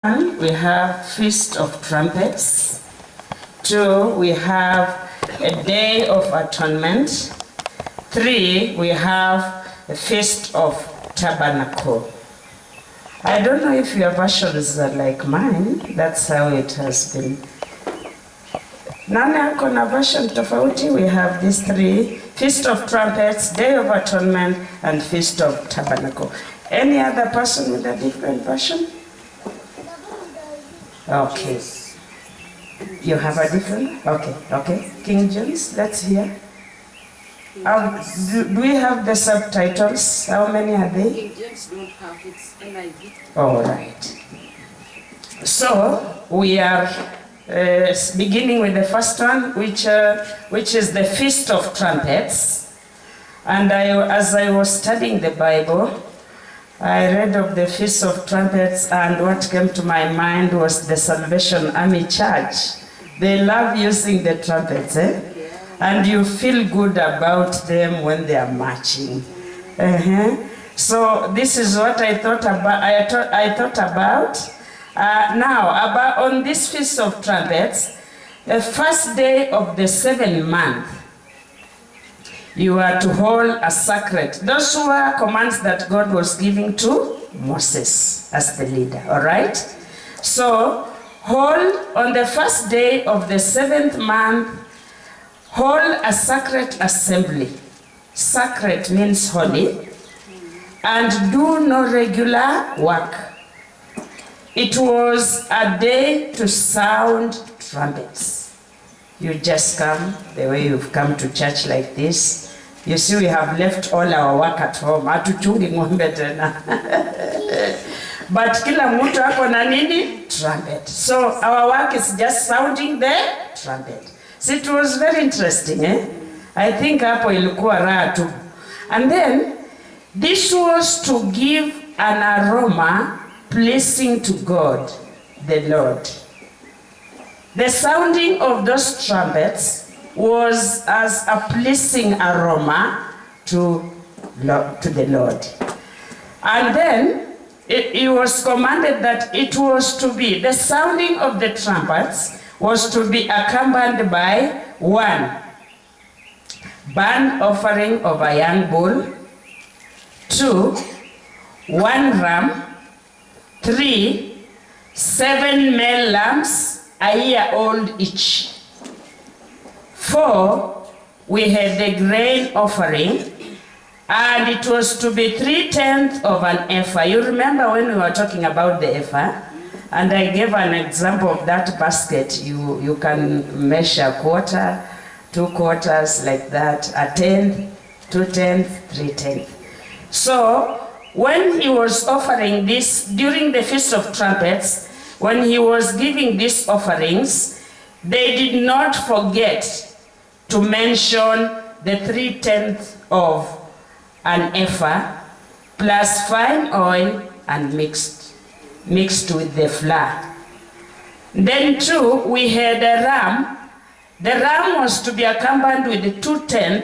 1, we have Feast of Trumpets. 2, we have a Day of Atonement. 3, we have a Feast of Tabernacle. I don't know if your versions are like mine. That's how it has been. None yako na version tofauti. We have these 3: Feast of Trumpets, Day of Atonement, and Feast of Tabernacle. Any other person with a different version? Okay. You have a different? Okay. King James, let's hear. Do we have the subtitles? How many are they? King James don't have it. NIV. All right. So we are beginning with the first one, which is the Feast of Trumpets. And as I was studying the Bible, I read of the Feast of Trumpets, and what came to my mind was the Salvation Army Church. They love using the trumpets, and you feel good about them when they are marching. So this is what I thought about. I thought about now on this Feast of Trumpets, the first day of the 7th month. You are to hold a sacred. Those were commands that God was giving to Moses as the leader, all right? So, hold on the first day of the 7th month, hold a sacred assembly. Sacred means holy. And do no regular work. It was a day to sound trumpets. You just come the way you've come to church like this. You see, we have left all our work at home. Hatuchungi ng'ombe tena. But kila mtu ako na nini? Trumpet. So our work is just sounding the trumpet. So it was very interesting, I think hapo ilikuwa raha tu. And then, this was to give an aroma pleasing to God, the Lord. The sounding of those trumpets was as a pleasing aroma to the Lord. And then it was commanded that it was to be, the sounding of the trumpets was to be accompanied by 1, burnt offering of a young bull. 2, 1 ram. 3, 7 male lambs, a year old each. 4, we had the grain offering, and it was to be 3/10 of an ephah. You remember when we were talking about the ephah, and I gave an example of that basket. You can measure quarter, 2 quarters like that, a 1/10, 2/10, 3/10. So when he was offering this during the Feast of Trumpets, when he was giving these offerings, they did not forget to mention the 3/10 of an ephah plus fine oil and mixed with the flour. Then 2, we had a ram. The ram was to be accompanied with 2/10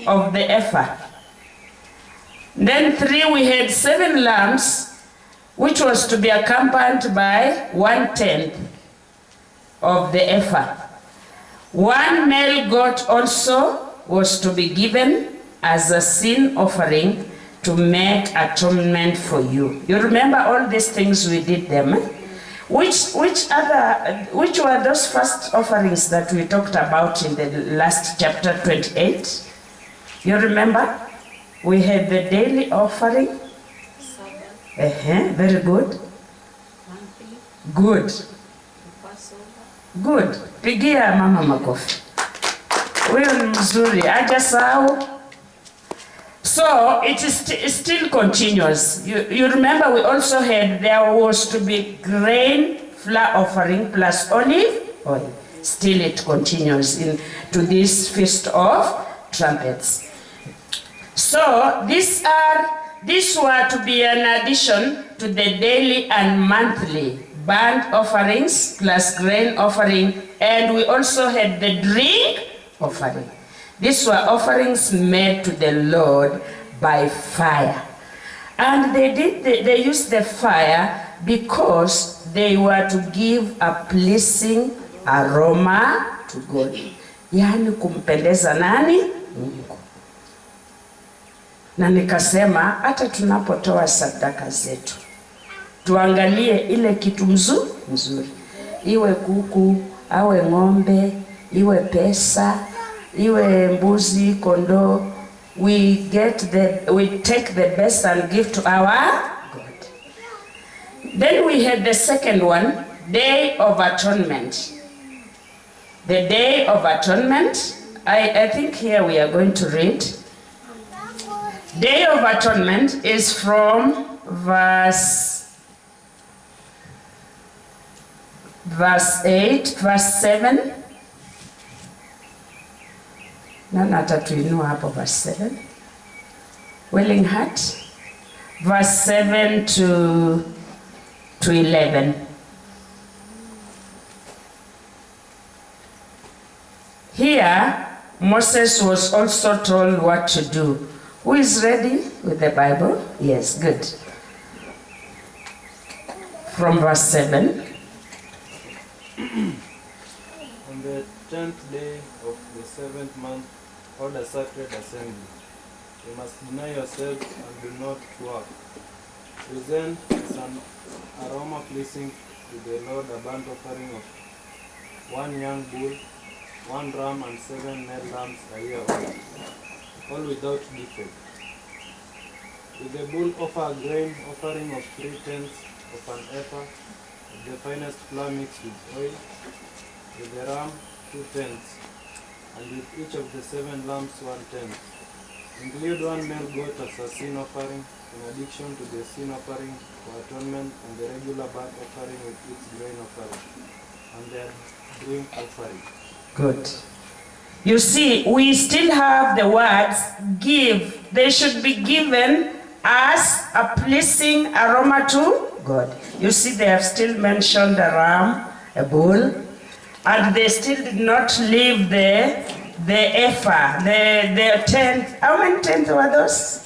of the ephah. Then 3, we had 7 lambs, which was to be accompanied by 1/10 of the ephah. 1 male goat also was to be given as a sin offering to make atonement for you. You remember all these things we did them? Which were those first offerings that we talked about in the last chapter 28? You remember? We had the daily offering. Very good. Good. Good. Pigia mama makofi. Huyo ni mzuri. Hajasahau. So it still continues. You remember we also had, there was to be grain flour offering plus olive oil. Still it continues to this Feast of Trumpets. So these were to be an addition to the daily and monthly burnt offerings plus grain offering, and we also had the drink offering. These were offerings made to the Lord by fire. And they used the fire because they were to give a pleasing aroma to God. Yaani kumpendeza nani? Mungu. Na nikasema hata tunapotoa sadaka zetu, tuangalie ile kitu mzuri. Iwe kuku, awe ng'ombe, iwe pesa, iwe mbuzi, kondoo. We take the best and give to our God. Then we had the second one, Day of Atonement. The Day of Atonement, I think here we are going to read. Day of Atonement is from verse 8, verse 7. Nani atatuinua hapo verse 7? Willing Heart, verse 7 to 11. Here, Moses was also told what to do. Who is ready with the Bible? Yes, good. From verse 7. On the 10th day of the 7th month, hold a sacred assembly. You must deny yourselves and do not work. Present as an aroma pleasing to the Lord a burnt offering of 1 young bull, 1 ram, and 7 male lambs a year old, all without defect. With the bull offer a grain offering of 3/10 of an ephah of the finest flour mixed with oil. With the ram 2/10, and with each of the 7 lambs 1/10. Include 1 male goat as a sin offering, in addition to the sin offering for atonement and the regular burnt offering with its grain offering, and their drink offering. Good. You see, we still have the words give. They should be given as a pleasing aroma to God. You see, they have still mentioned a ram, a bull, and they still did not leave the ephah, the tenth. How many tenths were those?